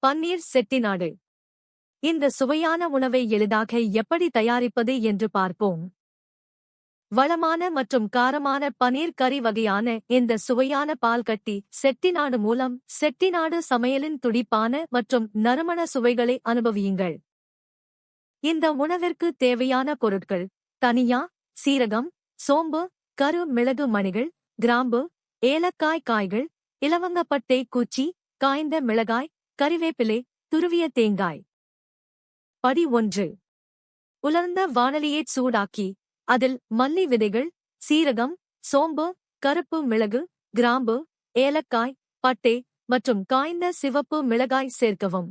பன்னீர் செட்டிநாடு. இந்த சுவையான உணவை எளிதாக எப்படி தயாரிப்பது என்று பார்ப்போம். வளமான மற்றும் காரமான பனீர் கறி வகையான இந்த சுவையான பால்கட்டி செட்டிநாடு மூலம் செட்டிநாடு சமையலின் துடிப்பான மற்றும் நறுமண சுவைகளை அனுபவியுங்கள். இந்த உணவிற்கு தேவையான பொருட்கள்: தனியா, சீரகம், சோம்பு, கரு மிளகு மணிகள், கிராம்பு, ஏலக்காய் காய்கள், இலவங்கப்பட்டை குச்சி, காய்ந்த மிளகாய், கறிவேப்பிலை, துருவிய தேங்காய். படி 1. உலர்ந்த வாணலியைச் சூடாக்கி அதில் மல்லி விதைகள், சீரகம், சோம்பு, கருப்பு மிளகு, கிராம்பு, ஏலக்காய், பட்டை மற்றும் காய்ந்த சிவப்பு மிளகாய் சேர்க்கவும்.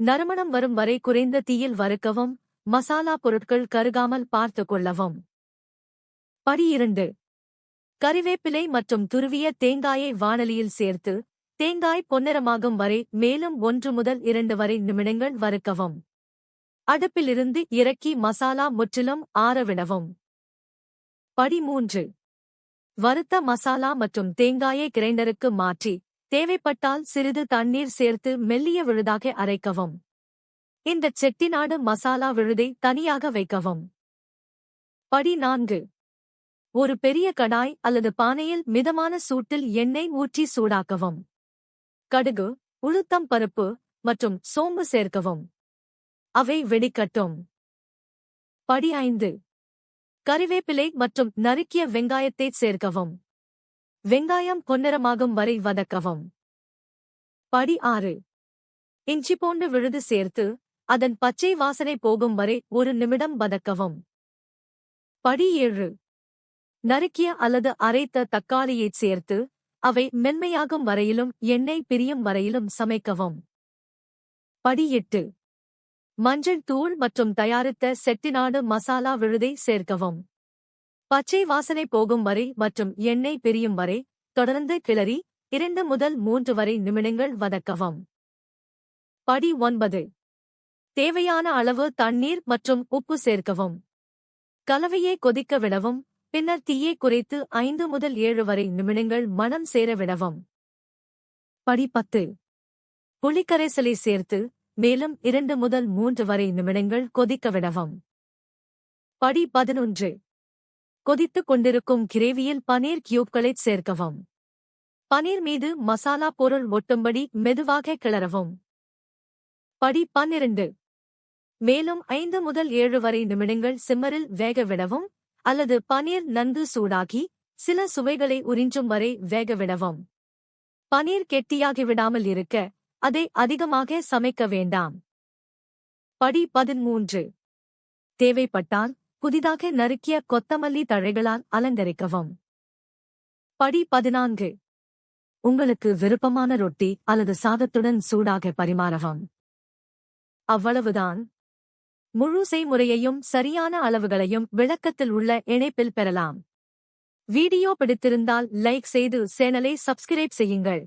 நறுமணம் வரும் வரை குறைந்த தீயில் வறுக்கவும். மசாலா பொருட்கள் கருகாமல் பார்த்துக் கொள்ளவும். படி 2. கறிவேப்பிலை மற்றும் துருவிய தேங்காயை வாணலியில் சேர்த்து தேங்காய் பொன்னிறமாகும் வரை மேலும் 1 முதல் 2 வரை நிமிடங்கள் வறுக்கவும். அடுப்பிலிருந்து இறக்கி மசாலா முற்றிலும் ஆறவிடவும். படி 3. வறுத்த மசாலா மற்றும் தேங்காயை கிரைண்டருக்கு மாற்றி தேவைப்பட்டால் சிறிது தண்ணீர் சேர்த்து மெல்லிய விழுதாக அரைக்கவும். இந்த செட்டிநாடு மசாலா விழுதை தனியாக வைக்கவும். படி 4. ஒரு பெரிய கடாய் அல்லது பானையில் மிதமான சூட்டில் எண்ணெய் ஊற்றி சூடாக்கவும். கடுகு, உளுத்தம் பருப்பு மற்றும் சோம்பு சேர்க்கவும். அவை வெடிக்கட்டும். படி 5. கறிவேப்பிலை மற்றும் நறுக்கிய வெங்காயத்தை சேர்க்கவும். வெங்காயம் பொன்னிறமாகும் வரை வதக்கவும். படி 6. இஞ்சி பூண்டு விழுது சேர்த்து அதன் பச்சை வாசனை போகும் வரை 1 நிமிடம் வதக்கவும். படி 7. நறுக்கிய அல்லது அரைத்த தக்காளியைச் சேர்த்து அவை மென்மையாகும் வரையிலும் எண்ணெய் பிரியும் வரையிலும் சமைக்கவும். படி 8. மஞ்சள் தூள் மற்றும் தயாரித்த செட்டிநாடு மசாலா விழுதை சேர்க்கவும். பச்சை வாசனை போகும் வரை மற்றும் எண்ணெய் பிரியும் வரை தொடர்ந்து கிளறி 2 முதல் 3 வரை நிமிடங்கள் வதக்கவும். படி 9. தேவையான அளவு தண்ணீர் மற்றும் உப்பு சேர்க்கவும். கலவையை கொதிக்க விடவும். பின்னர் தீயை குறைத்து 5 முதல் 7 வரை நிமிடங்கள் மணம் சேர விடவும். படி 10. புளிக்கரைசலை சேர்த்து மேலும் 2 முதல் 3 வரை நிமிடங்கள் கொதிக்க விடவும். படி 11. கொதித்துக் கொண்டிருக்கும் கிரேவியில் பனீர் கியூப்களைச் சேர்க்கவும். பனீர் மீது மசாலா பொருள் ஒட்டும்படி மெதுவாக கிளறவும். படி 12. மேலும் 5 முதல் 7 வரை நிமிடங்கள் சிம்மரில் வேக விடவும் அல்லது பனீர் நன்கு சூடாகி சில சுவைகளை உறிஞ்சும் வரை வேக விடவும். பனீர் கெட்டியாகி விடாமல் இருக்க அதை அதிகமாக சமைக்க வேண்டாம். படி 13. தேவைப்பட்டால் புதிதாக நறுக்கிய கொத்தமல்லி தழைகளால் அலங்கரிக்கவும். படி 14. உங்களுக்கு விருப்பமான ரொட்டி அல்லது சாதத்துடன் சூடாக பரிமாறவும். அவ்வளவுதான். முழு செய்முறையையும் சரியான அளவுகளையும் விளக்கத்தில் உள்ள இணைப்பில் பெறலாம். வீடியோ பிடித்திருந்தால் லைக் செய்து சேனலை சப்ஸ்கிரைப் செய்யுங்கள்.